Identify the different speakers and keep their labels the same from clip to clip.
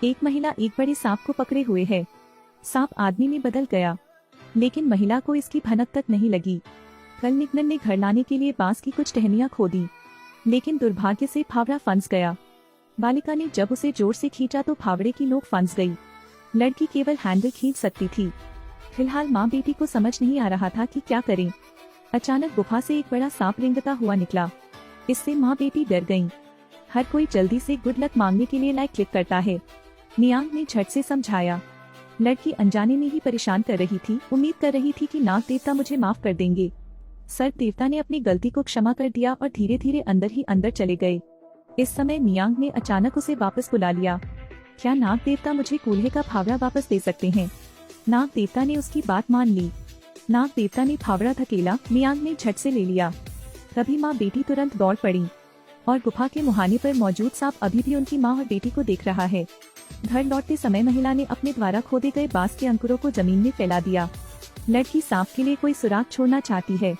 Speaker 1: एक महिला एक बड़े सांप को पकड़े हुए है। सांप आदमी में बदल गया, लेकिन महिला को इसकी भनक तक नहीं लगी। कल निकनन ने घर लाने के लिए बांस की कुछ टहनियां खोदी, लेकिन दुर्भाग्य से फावड़ा फंस गया। बालिका ने जब उसे जोर से खींचा तो फावड़े की नोक फंस गई। लड़की केवल हैंडल खींच सकती थी। फिलहाल माँ बेटी को समझ नहीं आ रहा था कि क्या करें। अचानक गुफा से एक बड़ा सांप रेंगता हुआ निकला। इससे माँ बेटी डर गईं। हर कोई जल्दी से गुड लक मांगने के लिए लाइक क्लिक करता है। नियांग ने झट से समझाया। लड़की अनजाने में ही परेशान कर रही थी। उम्मीद कर रही थी कि नाग देवता मुझे माफ कर देंगे। सर्प देवता ने अपनी गलती को क्षमा कर दिया और धीरे धीरे अंदर ही अंदर चले गए। इस समय नियांग ने अचानक उसे वापस बुला लिया। क्या नाग देवता मुझे कूल्हे का फावड़ा वापस दे सकते हैं? नाग देवता ने उसकी बात मान ली। नाग देवता ने फावड़ा धकेला। नियांग ने झट से ले लिया। तभी माँ बेटी तुरंत दौड़ पड़ी और गुफा के मुहाने पर मौजूद सांप अभी भी उनकी माँ और बेटी को देख रहा है। घर लौटते समय महिला ने अपने द्वारा खोदे गए बांस के अंकुरों को जमीन में फैला दिया। लड़की सांप के लिए कोई सुराग छोड़ना चाहती है।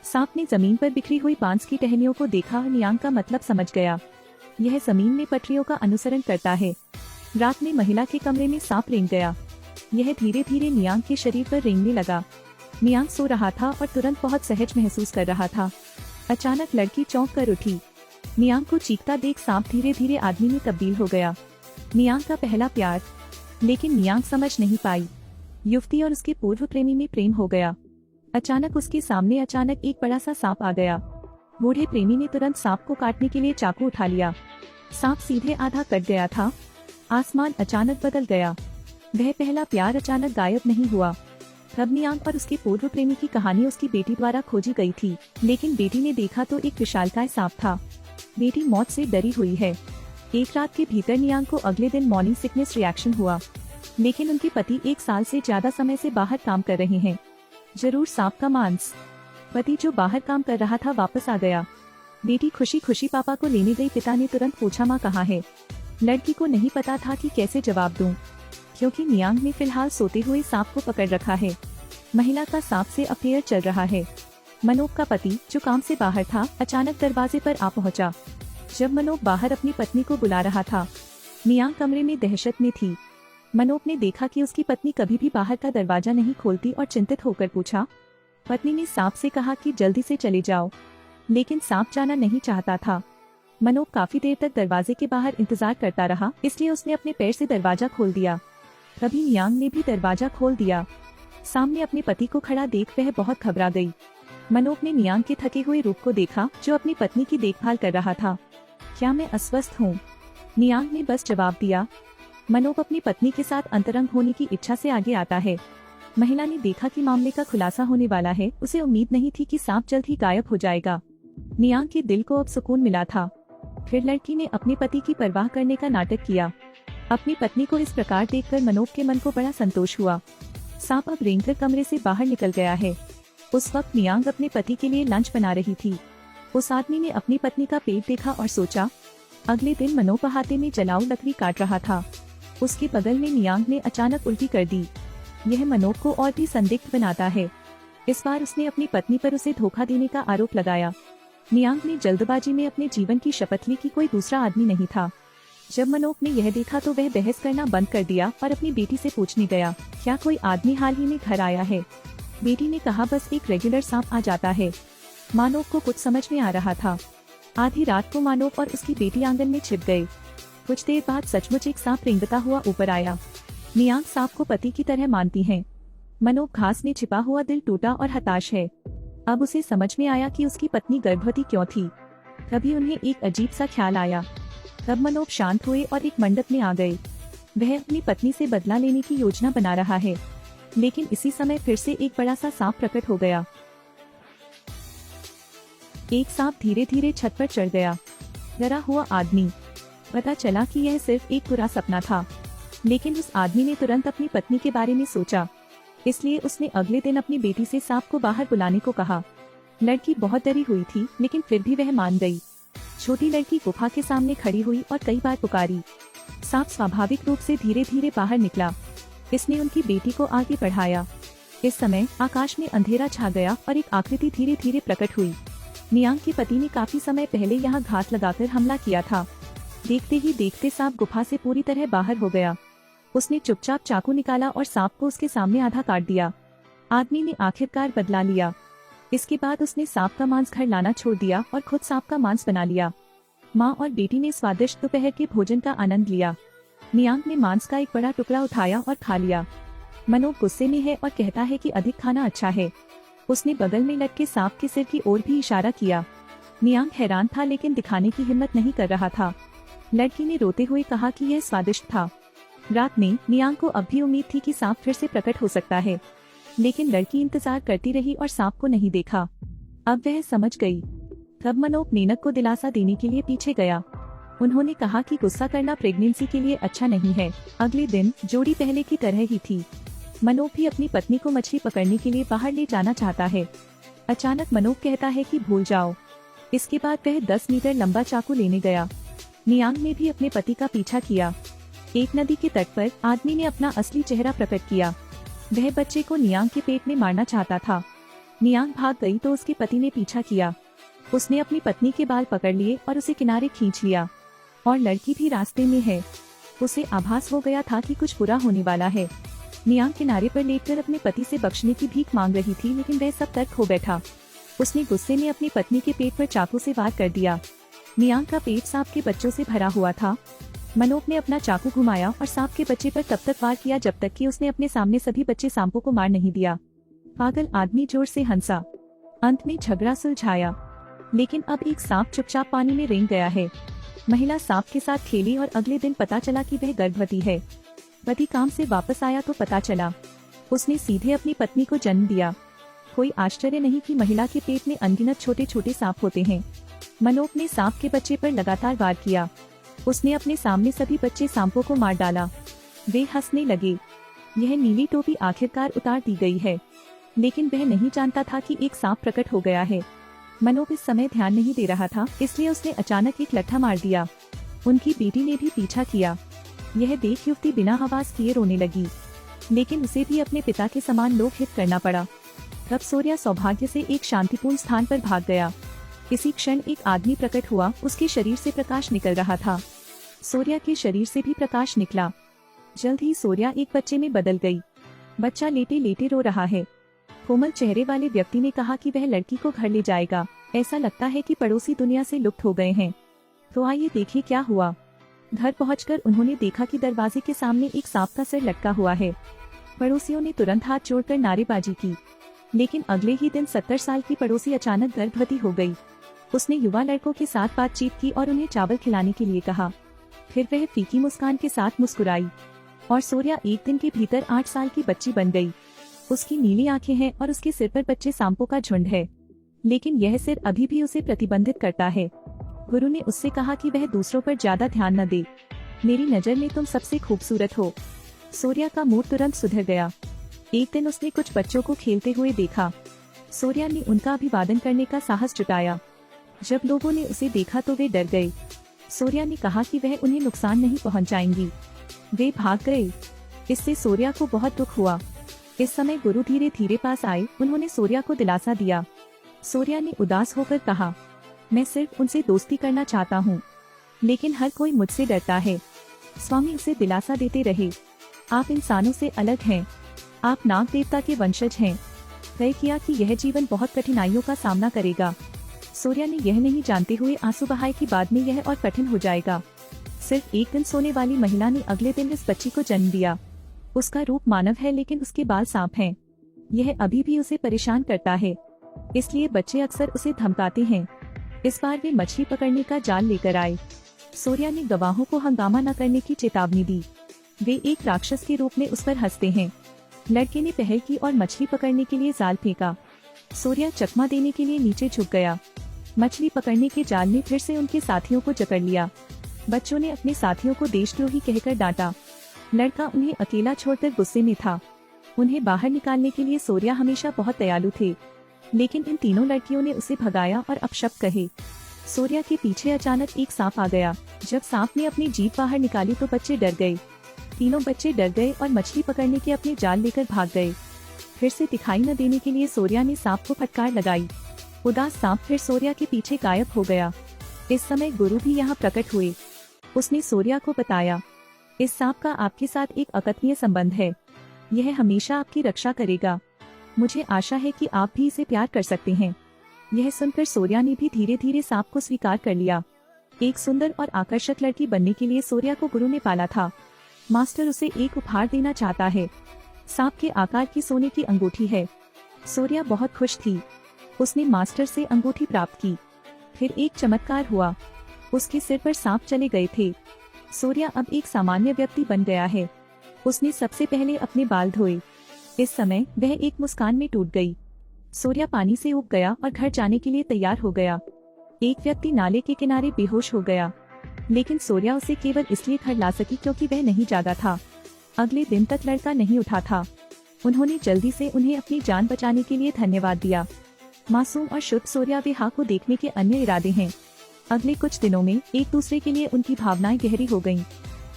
Speaker 1: सांप ने जमीन पर बिखरी हुई बांस की टहनियों को देखा और नियांग का मतलब समझ गया। यह जमीन में पटरियों का अनुसरण करता है। रात में महिला के कमरे में सांप रेंग गया। यह धीरे धीरे नियांग के शरीर पर रेंगने लगा। नियांग सो रहा था और तुरंत बहुत सहज महसूस कर रहा था। अचानक लड़की चौंक कर उठी। नियांग को चीखता देख सांप धीरे धीरे आदमी में तब्दील हो गया। नियांग का पहला प्यार। लेकिन नियांग समझ नहीं पाई। युवती और उसके पूर्व प्रेमी में प्रेम हो गया। अचानक उसके सामने एक बड़ा सा सांप आ गया। बूढ़े प्रेमी ने तुरंत सांप को काटने के लिए चाकू उठा लिया। सांप सीधे आधा कट गया था। आसमान अचानक बदल गया। वह पहला प्यार अचानक गायब नहीं हुआ। तब नियांग और उसके पूर्व प्रेमी की कहानी उसकी बेटी द्वारा खोजी गई थी, लेकिन बेटी ने देखा तो एक विशालकाय सांप था। बेटी मौत से डरी हुई है। एक रात के भीतर नियांग को अगले दिन मॉर्निंग सिकनेस रिएक्शन हुआ, लेकिन उनके पति 1 साल से ज्यादा समय से बाहर काम कर रहे हैं। जरूर सांप का मांस। पति जो बाहर काम कर रहा था वापस आ गया। बेटी खुशी खुशी पापा को लेने गई। पिता ने तुरंत पूछा माँ कहाँ है? लड़की को नहीं पता था कि कैसे जवाब दूं, क्योंकि नियांग ने फिलहाल सोते हुए सांप को पकड़ रखा है। महिला का सांप से अफेयर चल रहा है। मनोज का पति जो काम से बाहर था अचानक दरवाजे पर आ पहुंचा। जब मनोज बाहर अपनी पत्नी को बुला रहा था, नियांग कमरे में दहशत में थी। मनोज ने देखा कि उसकी पत्नी कभी भी बाहर का दरवाजा नहीं खोलती और चिंतित होकर पूछा। पत्नी ने सांप से कहा कि जल्दी से चले जाओ, लेकिन सांप जाना नहीं चाहता था। मनोज काफी देर तक दरवाजे के बाहर इंतजार करता रहा, इसलिए उसने अपने पैर से दरवाजा खोल दिया। तभी नियांग ने भी दरवाजा खोल दिया। सामने अपने पति को खड़ा देख वह बहुत घबरा गई। मनोज ने नियांग के थके हुए रूप को देखा, जो अपनी पत्नी की देखभाल कर रहा था। क्या मैं अस्वस्थ हूँ? नियांग ने बस जवाब दिया। मनोज अपनी पत्नी के साथ अंतरंग होने की इच्छा से आगे आता है। महिला ने देखा कि मामले का खुलासा होने वाला है। उसे उम्मीद नहीं थी कि सांप जल्द ही गायब हो जाएगा। नियांग के दिल को अब सुकून मिला था। फिर लड़की ने अपने पति की परवाह करने का नाटक किया। अपनी पत्नी को इस प्रकार देखकर मनोज के मन को बड़ा संतोष हुआ। सांप अब रेंगकर कमरे से बाहर निकल गया है। उस वक्त नियांग अपने पति के लिए लंच बना रही थी। उस आदमी ने अपनी पत्नी का पेट देखा और सोचा। अगले दिन मनोज पहाते में जलाऊ लकड़ी काट रहा था। उसके बगल में नियांग ने अचानक उल्टी कर दी। यह मनोज को और भी संदिग्ध बनाता है। इस बार उसने अपनी पत्नी पर उसे धोखा देने का आरोप लगाया। नियांग ने जल्दबाजी में अपने जीवन की शपथ ली कि कोई दूसरा आदमी नहीं था। जब मनोज ने यह देखा तो वह बहस करना बंद कर दिया और अपनी बेटी से पूछने गया, क्या कोई आदमी हाल ही में घर आया है? बेटी ने कहा, बस एक रेगुलर सांप आ जाता है। मानव को कुछ समझ में आ रहा था। आधी रात को मानव और उसकी बेटी आंगन में छिप गए। कुछ देर बाद सचमुच एक सांप रेंगता हुआ ऊपर आया। नियांग सांप को पति की तरह मानती है। मनोज घास में छिपा हुआ दिल टूटा और हताश है। अब उसे समझ में आया कि उसकी पत्नी गर्भवती क्यों थी। तभी उन्हें एक अजीब सा ख्याल आया। तब मनोज शांत हुए और एक मंडप में आ गए। वह अपनी पत्नी से बदला लेने की योजना बना रहा है, लेकिन इसी समय फिर से एक बड़ा सा सांप प्रकट हो गया। एक सांप धीरे धीरे छत पर चढ़ गया। डरा हुआ आदमी। पता चला कि यह सिर्फ एक बुरा सपना था, लेकिन उस आदमी ने तुरंत अपनी पत्नी के बारे में सोचा। इसलिए उसने अगले दिन अपनी बेटी से सांप को बाहर बुलाने को कहा। लड़की बहुत डरी हुई थी, लेकिन फिर भी वह मान गई। छोटी लड़की गुफा के सामने खड़ी हुई और कई बार पुकारी। सांप स्वाभाविक रूप से धीरे धीरे बाहर निकला। इसने उनकी बेटी को आगे बढ़ाया। इस समय आकाश में अंधेरा छा गया और एक आकृति धीरे धीरे प्रकट हुई। नियांग के पति ने काफी समय पहले यहाँ घात लगाकर हमला किया था। देखते ही देखते सांप गुफा से पूरी तरह बाहर हो गया। उसने चुपचाप चाकू निकाला और सांप को उसके सामने आधा काट दिया। आदमी ने आखिरकार बदला लिया। इसके बाद उसने सांप का मांस घर लाना छोड़ दिया और खुद सांप का मांस बना लिया। माँ और बेटी ने स्वादिष्ट दोपहर के भोजन का आनंद लिया। नियांग ने मांस का एक बड़ा टुकड़ा उठाया और खा लिया। मनोब गुस्से में है और कहता है कि अधिक खाना अच्छा है। उसने बगल में लटके सांप के सिर की ओर भी इशारा किया। नियांग हैरान था लेकिन दिखाने की हिम्मत नहीं कर रहा था। लड़की ने रोते हुए कहा कि यह स्वादिष्ट था। रात में नियांग को अब भी उम्मीद थी कि सांप फिर से प्रकट हो सकता है, लेकिन लड़की इंतजार करती रही और सांप को नहीं देखा। अब वह समझ गई। तब मनोब नेनक को दिलासा देने के लिए पीछे गया। उन्होंने कहा कि गुस्सा करना प्रेगनेंसी के लिए अच्छा नहीं है। अगले दिन जोड़ी पहले की तरह ही थी। मनोब भी अपनी पत्नी को मछली पकड़ने के लिए बाहर ले जाना चाहता है। अचानक मनोब कहता है कि भूल जाओ। इसके बाद वह 10 मीटर लंबा चाकू लेने गया। नियांग ने भी अपने पति का पीछा किया। एक नदी के तट पर आदमी ने अपना असली चेहरा प्रकट किया। वह बच्चे को नियांग के पेट में मारना चाहता था। नियांग भाग गई तो उसके पति ने पीछा किया। उसने अपनी पत्नी के बाल पकड़ लिए और उसे किनारे खींच लिया। और लड़की भी रास्ते में है। उसे आभास हो गया था कि कुछ बुरा होने वाला है। नियांग किनारे पर लेटकर अपने पति से बख्शने की भीख मांग रही थी, लेकिन वह सब तर्क खो बैठा। उसने गुस्से में अपनी पत्नी के पेट पर चाकू से वार कर दिया। नियांग का पेट सांप के बच्चों से भरा हुआ था। मनोब ने अपना चाकू घुमाया और सांप के बच्चे पर तब तक वार किया जब तक कि उसने अपने सामने सभी बच्चे सांपों को मार नहीं दिया। पागल आदमी जोर से हंसा। अंत में झगड़ा सुलझाया, लेकिन अब एक सांप चुपचाप पानी में रेंग गया है। महिला सांप के साथ खेली और अगले दिन पता चला कि वह गर्भवती है। पति काम से वापस आया तो पता चला उसने सीधे अपनी पत्नी को जन्म दिया। कोई आश्चर्य नहीं कि महिला के पेट में अनगिनत छोटे छोटे सांप होते हैं। मनोब ने सांप के बच्चे पर लगातार वार किया। उसने अपने सामने सभी बच्चे सांपों को मार डाला। वे हंसने लगे। यह नीली टोपी आखिरकार उतार दी गई है, लेकिन वह नहीं जानता था कि एक सांप प्रकट हो गया है। मनोब इस समय ध्यान नहीं दे रहा था, इसलिए उसने अचानक एक लट्ठा मार दिया। उनकी बेटी ने भी पीछा किया। यह देख युवती बिना आवाज किए रोने लगी, लेकिन उसे भी अपने पिता के समान लोकहित करना पड़ा। तब सूर्या सौभाग्य से एक शांतिपूर्ण स्थान पर भाग गया। इसी क्षण एक आदमी प्रकट हुआ। उसके शरीर से प्रकाश निकल रहा था। सूर्या के शरीर से भी प्रकाश निकला। जल्द ही सूर्या एक बच्चे में बदल गई। बच्चा लेटे लेटे रो रहा है। कोमल चेहरे वाले व्यक्ति ने कहा कि वह लड़की को घर ले जाएगा। ऐसा लगता है कि पड़ोसी दुनिया से लुप्त हो गए हैं। तो आइए देखिए क्या हुआ। घर पहुंचकर उन्होंने देखा कि दरवाजे के सामने एक सांप का सिर लटका हुआ है। पड़ोसियों ने तुरंत हाथ जोड़कर नारेबाजी की, लेकिन अगले ही दिन 70 साल की पड़ोसी अचानक गर्भवती हो गई। उसने युवा लड़कों के साथ बातचीत की और उन्हें चावल खिलाने के लिए कहा। फिर वह फीकी मुस्कान के साथ मुस्कुराई और सूर्या एक दिन के भीतर 8 साल की बच्ची बन गई। उसकी नीली आंखें हैं और उसके सिर पर बच्चे सांपों का झुंड है, लेकिन यह सिर अभी भी उसे प्रतिबंधित करता है। गुरु ने उससे कहा कि वह दूसरों पर ज्यादा ध्यान न दे। मेरी नजर में तुम सबसे खूबसूरत हो। सूर्या का मूड तुरंत सुधर गया। एक दिन उसने कुछ बच्चों को खेलते हुए देखा। सूर्या ने उनका अभिवादन करने का साहस जुटाया। जब लोगों ने उसे देखा तो वे डर गए। सूर्या ने कहा कि वह उन्हें नुकसान नहीं पहुंचाएंगी। वे भाग गए। इससे सूर्या को बहुत दुख हुआ। इस समय गुरु धीरे धीरे पास आए। उन्होंने सूर्या को दिलासा दिया। सूर्या ने उदास होकर कहा, मैं सिर्फ उनसे दोस्ती करना चाहता हूँ, लेकिन हर कोई मुझसे डरता है। स्वामी उसे दिलासा देते रहे, आप इंसानों से अलग हैं। आप नाग देवता के वंशज हैं। तय किया कि यह जीवन बहुत कठिनाइयों का सामना करेगा। सूर्या ने यह नहीं जानते हुए आंसू बहाए कि बाद में यह और कठिन हो जाएगा। सिर्फ एक दिन सोने वाली महिला ने अगले दिन इस बच्ची को जन्म दिया। उसका रूप मानव है, लेकिन उसके बाल सांप हैं। यह अभी भी उसे परेशान करता है, इसलिए बच्चे अक्सर उसे धमकाते हैं। इस बार वे मछली पकड़ने का जाल लेकर आए। सूर्या ने गवाहों को हंगामा न करने की चेतावनी दी। वे एक राक्षस के रूप में उस पर हंसते हैं। लड़के ने पहल की और मछली पकड़ने के लिए जाल फेंका। सूर्या चकमा देने के लिए नीचे झुक गया। मछली पकड़ने के जाल ने फिर से उनके साथियों को जकड़ लिया। बच्चों ने अपने साथियों को देशद्रोही कहकर डांटा। लड़का उन्हें अकेला छोड़कर गुस्से में था। उन्हें बाहर निकालने के लिए सूर्या हमेशा बहुत दयालु थे, लेकिन इन तीनों लड़कियों ने उसे भगाया और अपशब्द कहे। सूर्या के पीछे अचानक एक सांप आ गया। जब सांप ने अपनी जीभ बाहर निकाली तो बच्चे डर गए। तीनों बच्चे डर गए और मछली पकड़ने के अपने जाल लेकर भाग गए। फिर से दिखाई न देने के लिए सूर्या ने सांप को फटकार लगाई। उदास सांप फिर सूर्या के पीछे गायब हो गया। इस समय गुरु भी यहाँ प्रकट हुए। उसने सूर्या को बताया, इस सांप का आपके साथ एक अकथनीय संबंध है। यह हमेशा आपकी रक्षा करेगा। मुझे आशा है कि आप भी इसे प्यार कर सकते हैं। यह सुनकर सूर्या ने भी धीरे धीरे सांप को स्वीकार कर लिया। एक सुंदर और आकर्षक लड़की बनने के लिए सूर्या को गुरु ने पाला था। मास्टर उसे एक उपहार देना चाहता है। सांप के आकार की सोने की अंगूठी है। सूर्या बहुत खुश थी। उसने मास्टर से अंगूठी प्राप्त की। फिर एक चमत्कार हुआ। उसके सिर पर सांप चले गए थे। सूर्या अब एक सामान्य व्यक्ति बन गया है। उसने सबसे पहले अपने बाल धोए। इस समय वह एक मुस्कान में टूट गई। सूर्या पानी से उब गया और घर जाने के लिए तैयार हो गया। एक व्यक्ति नाले के किनारे बेहोश हो गया, लेकिन सूर्या उसे केवल इसलिए घर ला सकी क्योंकि वह नहीं जागा था। अगले दिन तक लड़का नहीं उठा था। उन्होंने जल्दी से उन्हें अपनी जान बचाने के लिए धन्यवाद दिया। मासूम और शुद्ध सूर्या वेहा को देखने के अन्य इरादे हैं। अगले कुछ दिनों में एक दूसरे के लिए उनकी भावनाएं गहरी हो गईं।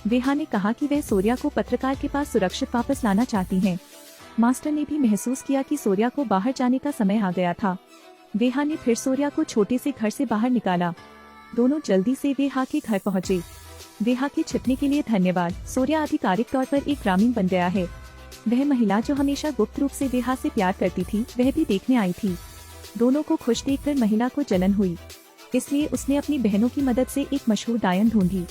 Speaker 1: वेहा ने कहा कि वह सूर्या को पत्रकार के पास सुरक्षित वापस लाना चाहती हैं। मास्टर ने भी महसूस किया कि सूर्या को बाहर जाने का समय आ गया था। वेहा ने फिर सूर्या को छोटे से घर से बाहर निकाला। दोनों जल्दी से वेहा के घर पहुँचे। वेहा के छिपने के लिए धन्यवाद। सूर्या आधिकारिक तौर पर एक ग्रामीण बन गया है। वह महिला जो हमेशा गुप्त रूप से वेहा से प्यार करती थी, वह भी देखने आई थी। दोनों को खुश देखकर महिला को जलन हुई, इसलिए उसने अपनी बहनों की मदद से एक मशहूर डायन ढूंढी।